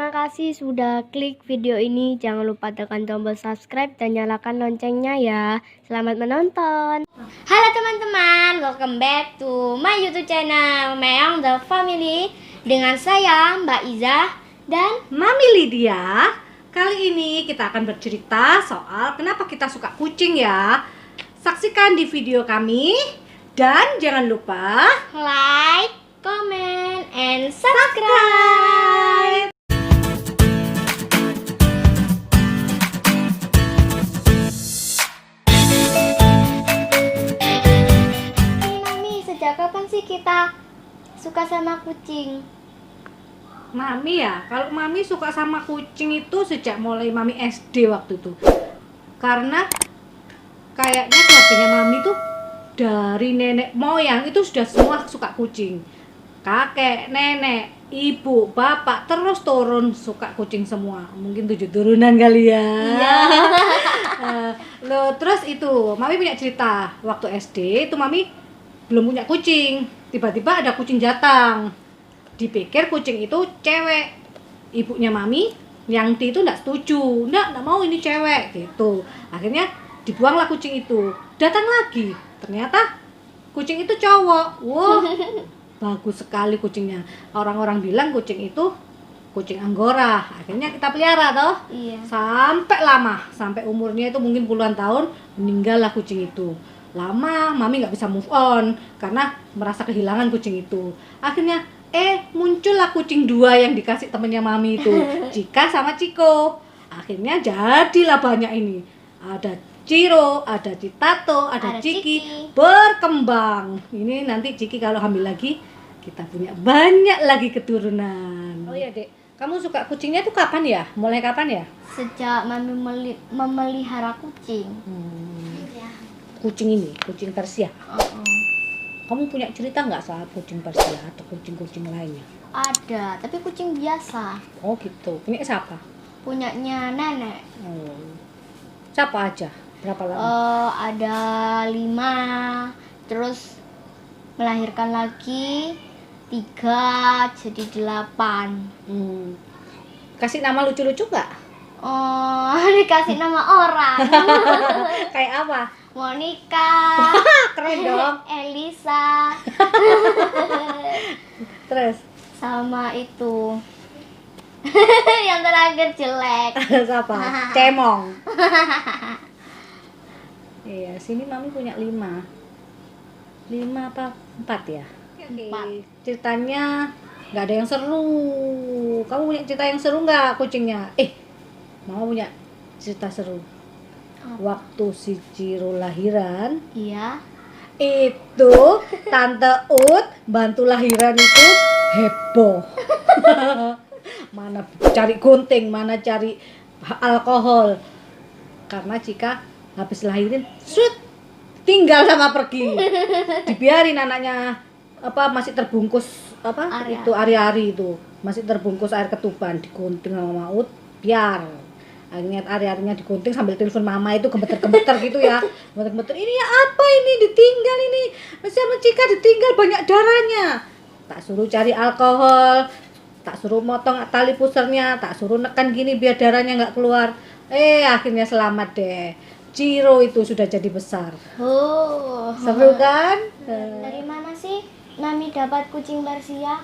Makasih sudah klik video ini. Jangan lupa tekan tombol subscribe dan nyalakan loncengnya ya. Selamat menonton. Halo teman-teman, welcome back to my YouTube channel Meong The Family. Dengan saya Mbak Iza dan Mami Lydia. Kali ini kita akan bercerita soal kenapa kita suka kucing ya. Saksikan di video kami dan jangan lupa like, comment, and subscribe. Mami, sejak kapan sih kita suka sama kucing? Mami ya. Kalau Mami suka sama kucing itu sejak mulai Mami SD waktu itu. Karena kayaknya keluarganya Mami tuh dari nenek moyang itu sudah semua suka kucing. Kakek, nenek, ibu, bapak terus turun suka kucing semua. Mungkin 7 turunan kali ya. Iya. Loh, terus itu Mami punya cerita waktu SD itu Mami belum punya kucing. Tiba-tiba ada kucing datang. Dipikir kucing itu cewek. Ibunya Mami yang itu enggak setuju. Enggak mau ini cewek gitu. Akhirnya dibuanglah kucing itu. Datang lagi. Ternyata kucing itu cowok. Wah, bagus sekali kucingnya. Orang-orang bilang kucing itu kucing Anggora. Akhirnya kita pelihara toh. Iya. Sampai lama, sampai umurnya itu mungkin puluhan tahun, meninggallah kucing itu. Lama Mami nggak bisa move on karena merasa kehilangan kucing itu. Akhirnya muncullah kucing dua yang dikasih temennya Mami itu, Cika sama Ciko. Akhirnya jadilah banyak ini. Ada Ciro, ada Citato, ada Ciki, berkembang. Ini nanti Ciki kalau hamil lagi kita punya banyak lagi keturunan. Oh iya Dek, kamu suka kucingnya tuh kapan ya? Mulai kapan ya? Sejak Mami memelihara kucing. Kucing ini, kucing Persia. Kamu punya cerita nggak soal kucing Persia atau kucing-kucing lainnya? Ada, tapi kucing biasa. Oh gitu, punya siapa? Punyanya nenek. Oh. Siapa aja? Berapa lama? Ada 5, terus melahirkan lagi 3, jadi 8. Kasih nama lucu-lucu nggak? Oh, dikasih nama orang. Kayak apa? Monica, Keren dong. Elisa, Terus sama itu. Yang terakhir jelek. siapa? Cemong. Iya, sini Mami punya 5 apa 4 ya? 4. Ceritanya nggak ada yang seru. Kamu punya cerita yang seru nggak kucingnya? Mama punya cerita seru. Waktu si Ciro lahiran, Iya. itu Tante Ut bantu lahiran itu heboh. Mana cari gunting, mana cari alkohol. Karena Cika habis lahirin, tinggal sama pergi. Dibiarin anaknya masih terbungkus itu ari-ari itu. Masih terbungkus air ketuban, digunting sama Ut, biar. Akhirnya ari-arinya digunting sambil telepon mama itu gemeter-gemeter gitu ya. Gemeter-gemeter, ini ya apa ini, ditinggal ini. Sama Cika ditinggal banyak darahnya. Tak suruh cari alkohol, tak suruh motong tali pusernya, tak suruh nekan gini biar darahnya nggak keluar. Akhirnya selamat deh. Ciro itu sudah jadi besar. Seru kan? Dari mana sih Mami dapat kucing Persia?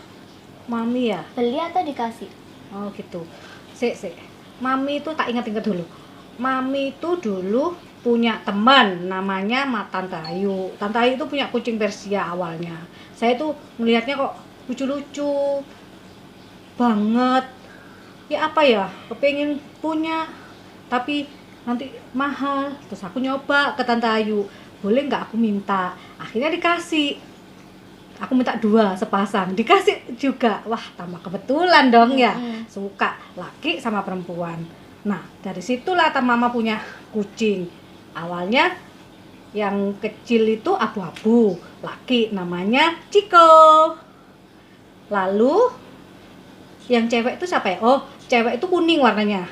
Mami ya? Beli atau dikasih? Oh gitu. Sik. Mami itu tak ingat-ingat dulu. Mami itu dulu punya teman namanya Tante Ayu. Tante Ayu itu punya kucing Persia awalnya. Saya tuh melihatnya kok lucu-lucu banget. Ya apa ya? Kepengen punya tapi nanti mahal. Terus aku nyoba ke Tante Ayu. Boleh nggak aku minta? Akhirnya dikasih. Aku minta 2 sepasang, dikasih juga. Wah, tambah kebetulan dong ya. Suka laki sama perempuan. Nah, dari situlah mama punya kucing. Awalnya yang kecil itu abu-abu, laki namanya Ciko. Lalu yang cewek itu siapa ya? Oh, cewek itu kuning warnanya.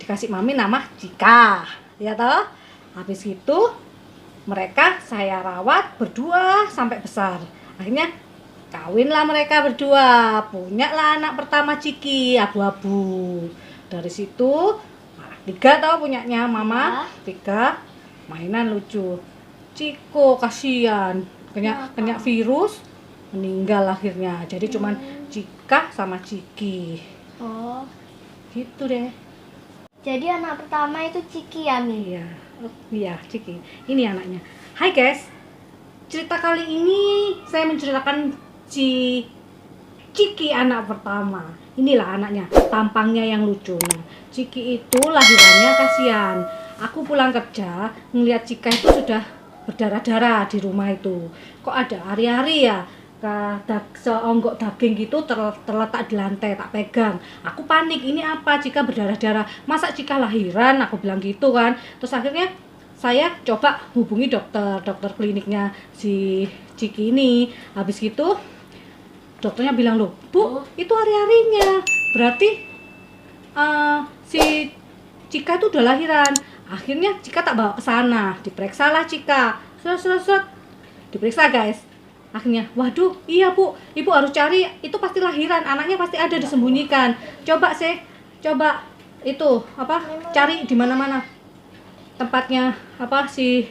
Dikasih mami nama Cika. Ya toh? Habis itu mereka saya rawat berdua sampai besar. Akhirnya Kawinlah mereka berdua, punyalah anak pertama Ciki, abu-abu. Dari situ, nah, 3 tau punyanya mama, 3 mainan lucu. Ciko kasihan, kena virus, meninggal akhirnya. Jadi cuman Cika sama Ciki. Oh, Gitu deh. jadi anak pertama itu Ciki ya, Mi? Iya, iya Ciki. Ini anaknya. Hai guys, cerita kali ini saya menceritakan Ciki anak pertama. Inilah anaknya, tampangnya yang lucu. Nah, Ciki itu lahirannya kasihan. Aku pulang kerja, ngeliat Cika itu sudah berdarah-darah di rumah itu. Kok ada ari-ari ya? Seonggok daging gitu terletak di lantai, tak pegang. Aku panik, ini apa? Cika berdarah-darah. Masa Cika lahiran? Aku bilang gitu kan. Terus akhirnya saya coba hubungi dokter kliniknya si Ciki ini. Habis gitu dokternya bilang, loh Bu, itu hari-harinya. Berarti si Cika itu udah lahiran. Akhirnya Cika tak bawa ke sana, diperiksa lah Cika. Set. Diperiksa guys. Akhirnya, waduh, iya Bu, Ibu harus cari, itu pasti lahiran, anaknya pasti ada disembunyikan. Coba itu cari di mana-mana tempatnya si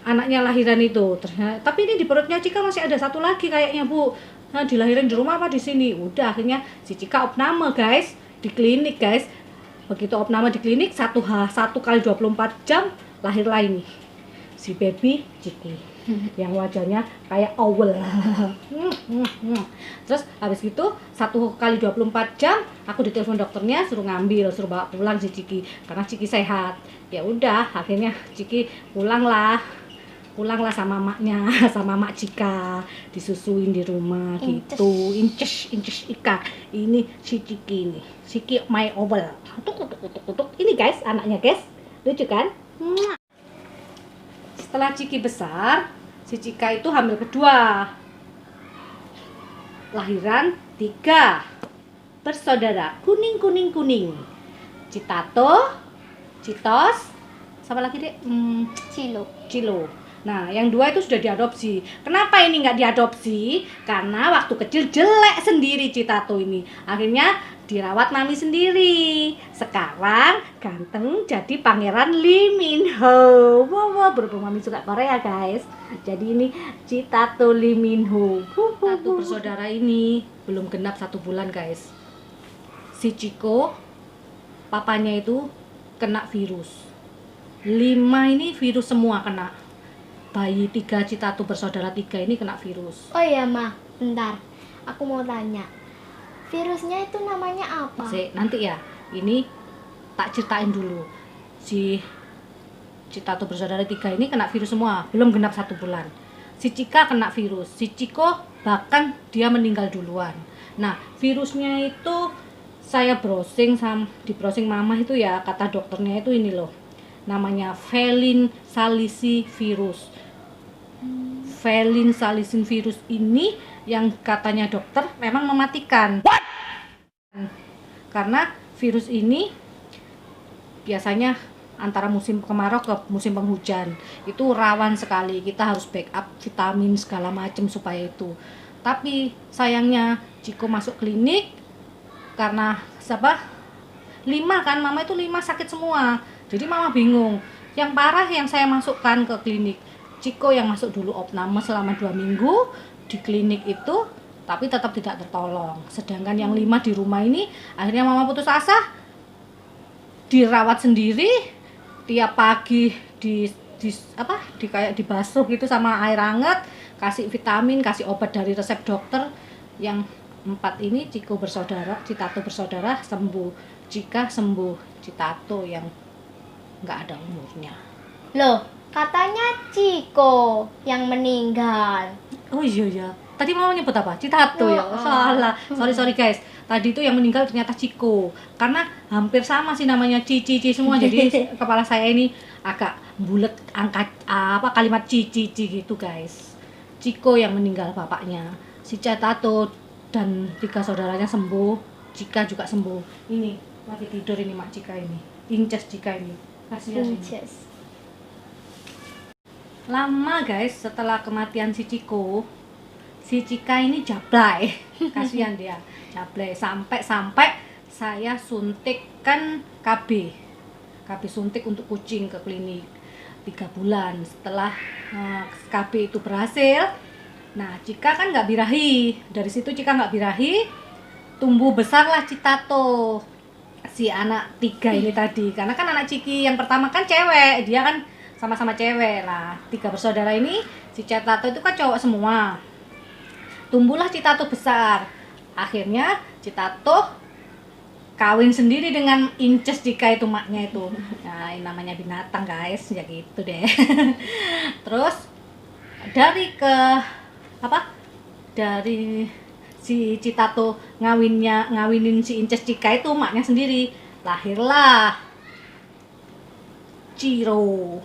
anaknya lahiran itu. Ternyata, tapi ini di perutnya Cika masih ada satu lagi kayaknya Bu. Nah, dilahirin di rumah apa di sini? Udah, akhirnya si Cika opname guys, di klinik guys. Begitu opname di klinik, 1 kali 24 jam lahirlah ini si baby Ciki yang wajahnya kayak owl. Terus habis gitu 1 kali 24 jam aku ditelepon dokternya, suruh bawa pulang si Ciki karena Ciki sehat. Ya udah, akhirnya Ciki pulanglah sama maknya, sama mak Cika, disusuin di rumah gitu. Inces Ika. Ini si Ciki ini. Ciki my owl. Tuk. Ini guys, anaknya guys. Lucu kan? Setelah Ciki besar, si Cika itu hamil kedua. Lahiran 3 bersaudara, kuning. Citato, Citos, sama lagi deh? Cilo. Nah, yang 2 itu sudah diadopsi. Kenapa ini nggak diadopsi? Karena waktu kecil jelek sendiri Citato ini. Akhirnya dirawat mami sendiri. Sekarang ganteng jadi pangeran Lee Min Ho. Wow, berhubung mami suka Korea guys. Jadi ini Citato Lee Min Ho. Satu bersaudara ini belum genap 1 bulan guys. Si Ciko, papanya itu kena virus. 5 ini virus semua kena. Bayi 3 Citato bersaudara 3 ini kena virus. Oh iya Ma, bentar, aku mau tanya, virusnya itu namanya apa? Nanti ya, ini tak ceritain dulu. Si Citato bersaudara 3 ini kena virus semua, belum genap 1 bulan. Si Cika kena virus, si Ciko bahkan dia meninggal duluan. Nah, virusnya itu saya di browsing mama itu ya, kata dokternya itu ini loh, namanya Felin Salisi virus. Felin Salisin virus ini yang katanya dokter memang mematikan. Karena virus ini biasanya antara musim kemarau ke musim penghujan itu rawan sekali. Kita harus backup vitamin segala macam supaya itu. Tapi sayangnya Ciko masuk klinik karena 5 kan, mama itu 5 sakit semua. Jadi mama bingung. Yang parah yang saya masukkan ke klinik. Ciko yang masuk dulu opname selama 2 minggu di klinik itu, tapi tetap tidak tertolong. Sedangkan yang 5 di rumah ini, akhirnya mama putus asa, dirawat sendiri, tiap pagi kayak dibasuh gitu sama air hangat, kasih vitamin, kasih obat dari resep dokter. Yang 4 ini Citato bersaudara sembuh, Cika sembuh, Citato yang nggak ada umurnya. Loh, katanya Ciko yang meninggal. Oh iya, tadi mau nyebut apa? Citato ya? Salah, sorry guys. Tadi itu yang meninggal ternyata Ciko. Karena hampir sama sih namanya Cici semua. Jadi kepala saya ini agak bulat, angkat kalimat Cici gitu guys. Ciko yang meninggal bapaknya. Si Citato dan 3 saudaranya sembuh. Cika juga sembuh. Ini lagi tidur ini mak Cika ini. Inces Cika ini. Kasihan ini. Lama guys setelah kematian si Ciko, si Cika ini jablay. Kasihan dia, jablay sampai saya suntikkan KB suntik untuk kucing ke klinik 3 bulan. Setelah KB itu berhasil, nah Cika kan nggak birahi. Dari situ Cika nggak birahi, tumbuh besarlah Citato, si anak 3 ini tadi. Karena kan anak Ciki yang pertama kan cewek, dia kan sama-sama cewek lah. 3 bersaudara ini, si Citato itu kan cowok semua. Tumbuhlah Citato besar. Akhirnya Citato kawin sendiri dengan Inces Cika itu, maknya itu. Nah, ini namanya binatang guys, ya gitu deh. Terus dari si Citato ngawinin si Inces Cika itu, maknya sendiri, lahirlah Ciro.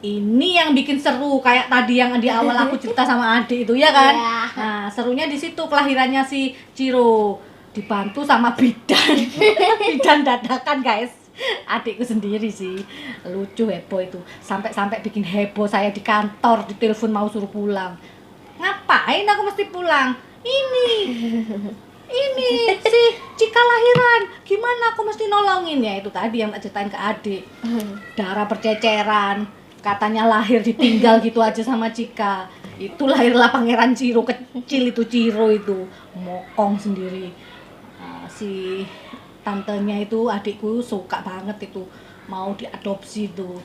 Ini yang bikin seru, kayak tadi yang di awal aku cerita sama adik itu ya kan. Iya. Nah, serunya di situ kelahirannya si Ciro, dibantu sama bidan dadakan guys. Adikku sendiri sih, lucu, heboh itu, sampai bikin heboh. Saya di kantor ditelepon mau suruh pulang. Ngapain aku mesti pulang? Ini si Cika lahiran, gimana aku mesti nolongin? Ya itu tadi yang tak ceritain ke adik, darah berceceran, katanya lahir ditinggal gitu aja sama Cika. Itu lahirlah pangeran Ciro kecil itu, Ciro itu mokong sendiri. Si tantenya itu, adikku suka banget itu, mau diadopsi tuh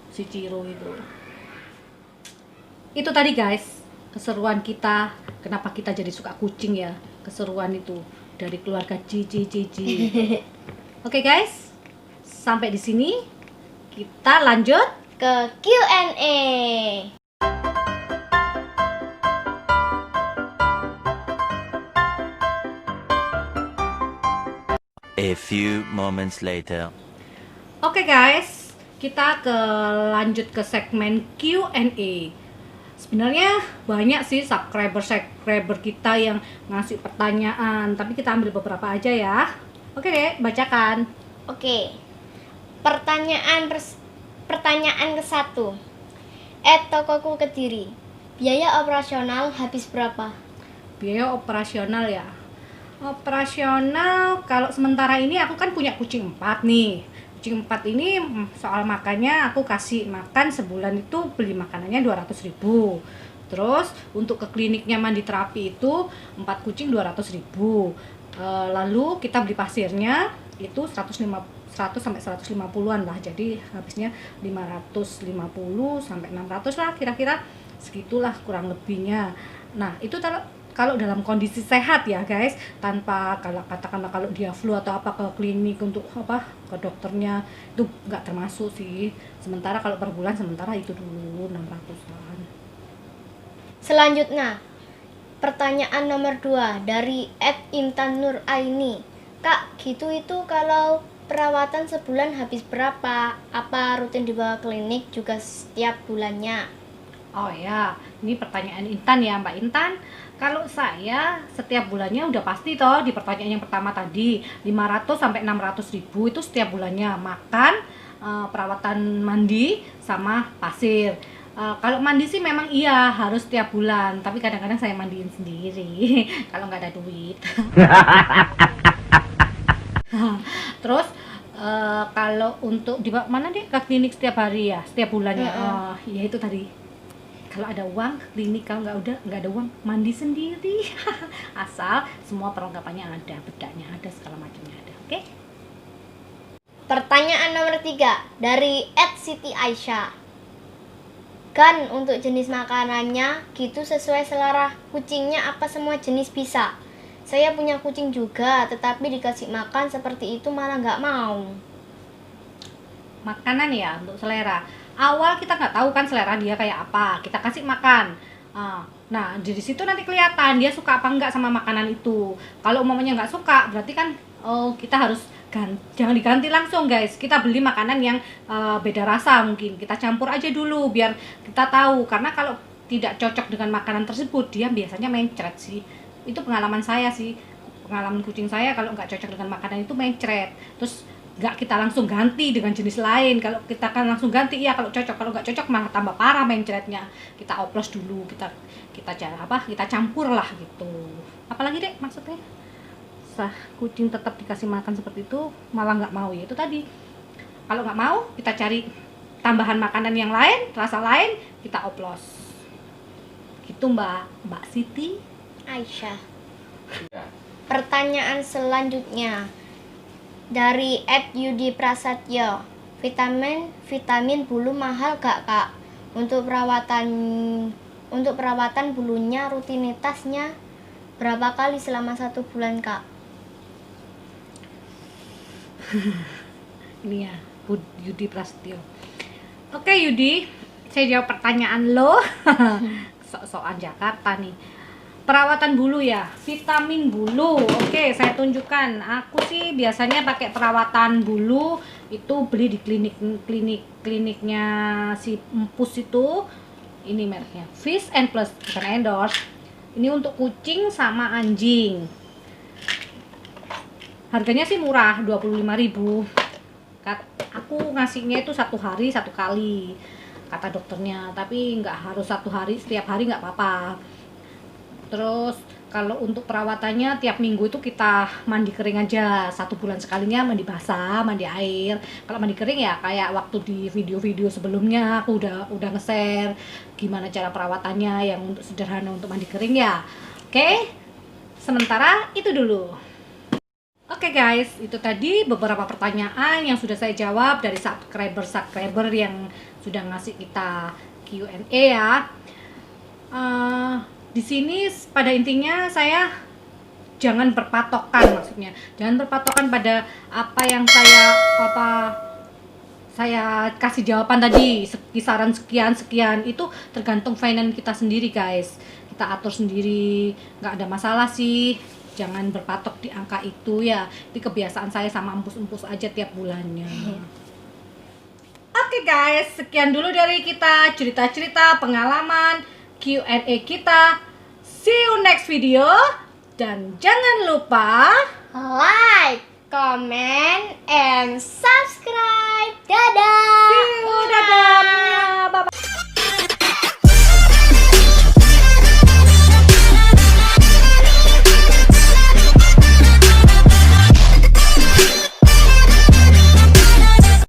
si Ciro itu. Itu tadi guys, keseruan kita, kenapa kita jadi suka kucing ya, keseruan itu dari keluarga Cici. Oke guys, sampai di sini kita lanjut Ke Q&A. A few moments later. Oke guys, kita lanjut ke segmen Q&A. Sebenarnya banyak sih subscriber kita yang ngasih pertanyaan, tapi kita ambil beberapa aja ya. Oke deh, bacakan. Oke. Pertanyaan ke-1. Tokoku Kediri. Biaya operasional habis berapa? Biaya operasional ya. Operasional kalau sementara ini aku kan punya kucing 4 nih. Kucing 4 ini soal makannya aku kasih makan sebulan itu beli makanannya 200.000. Terus untuk ke kliniknya mandi terapi itu 4 kucing 200.000. Lalu kita beli pasirnya itu 100 sampai 150-an lah. Jadi habisnya 550 sampai 600 lah, kira-kira segitulah kurang lebihnya. Nah, itu kalau dalam kondisi sehat ya guys, tanpa katakanlah kalau dia flu atau apa ke klinik untuk ke dokternya, itu nggak termasuk sih. Sementara kalau per bulan sementara itu dulu 600-an. Selanjutnya, pertanyaan nomor 2 dari @intan_nur_aini. Kak, gitu itu kalau perawatan sebulan habis berapa? Apa rutin dibawa klinik juga setiap bulannya? Oh ya, ini pertanyaan Intan ya Mbak Intan. Kalau saya setiap bulannya udah pasti toh, di pertanyaan yang pertama tadi 500 sampai 600.000 itu setiap bulannya, makan, perawatan mandi sama pasir. Kalau mandi sih memang iya harus setiap bulan, tapi kadang-kadang saya mandiin sendiri kalau nggak ada duit. Terus kalau untuk di mana deh ke klinik setiap hari ya, setiap bulannya. Ya itu tadi. Kalau ada uang ke klinik, kalau nggak ada uang mandi sendiri. Asal semua perlengkapannya ada, bedaknya ada, segala macamnya ada. Oke? Pertanyaan nomor 3 dari @siti Aisyah. Kan untuk jenis makanannya gitu sesuai selera kucingnya, apa semua jenis bisa? Saya punya kucing juga, tetapi dikasih makan seperti itu malah nggak mau. Makanan ya untuk selera. Awal kita nggak tahu kan selera dia kayak apa, kita kasih makan. Nah dari situ nanti kelihatan dia suka apa enggak sama makanan itu. Kalau umpamanya nggak suka, berarti kan kita harus jangan diganti langsung guys. Kita beli makanan yang beda rasa, mungkin kita campur aja dulu biar kita tahu. Karena kalau tidak cocok dengan makanan tersebut, dia biasanya mencret sih. Itu pengalaman saya sih, pengalaman kucing saya kalau nggak cocok dengan makanan itu mencret. Terus nggak kita langsung ganti dengan jenis lain. Kalau kita kan langsung ganti ya kalau cocok, kalau nggak cocok malah tambah parah mencretnya. Kita oplos dulu, kita kita campur lah gitu. Apalagi dek maksudnya kucing tetap dikasih makan seperti itu malah nggak mau, ya itu tadi. Kalau nggak mau kita cari tambahan makanan yang lain, rasa lain, kita oplos gitu Mbak Siti. Aisyah. Pertanyaan selanjutnya dari @Yudi Prasetyo. Vitamin bulu mahal gak Kak? Untuk perawatan bulunya rutinitasnya berapa kali selama 1 bulan Kak? Ini ya Yudi Prasetyo. Oke Yudi, saya jawab pertanyaan lo. Sok-sokan Jakarta nih. Perawatan bulu ya, vitamin bulu. Oke, saya tunjukkan. Aku sih biasanya pakai perawatan bulu itu beli di kliniknya si Empus itu. Ini mereknya Fish and Plus, bukan endorse. Ini untuk kucing sama anjing. Harganya sih murah, 25.000. Aku ngasihnya itu 1 hari 1 kali kata dokternya, tapi nggak harus 1 hari, setiap hari nggak apa-apa. Terus kalau untuk perawatannya tiap minggu itu kita mandi kering aja, 1 bulan sekalinya mandi basah, mandi air. Kalau mandi kering ya kayak waktu di video-video sebelumnya aku udah nge-share gimana cara perawatannya yang untuk sederhana untuk mandi kering ya. Oke, sementara itu dulu. Oke guys, itu tadi beberapa pertanyaan yang sudah saya jawab dari subscriber yang sudah ngasih kita Q&A ya. Di sini pada intinya saya jangan berpatokan, maksudnya jangan berpatokan pada apa yang saya kasih jawaban tadi, kisaran sekian itu tergantung finance kita sendiri guys. Kita atur sendiri, nggak ada masalah sih. Jangan berpatok di angka itu ya. Itu kebiasaan saya sama empus-empus aja tiap bulannya. Oke guys, sekian dulu dari kita cerita-cerita pengalaman Q&A kita. See you next video. Dan jangan lupa Like, comment, and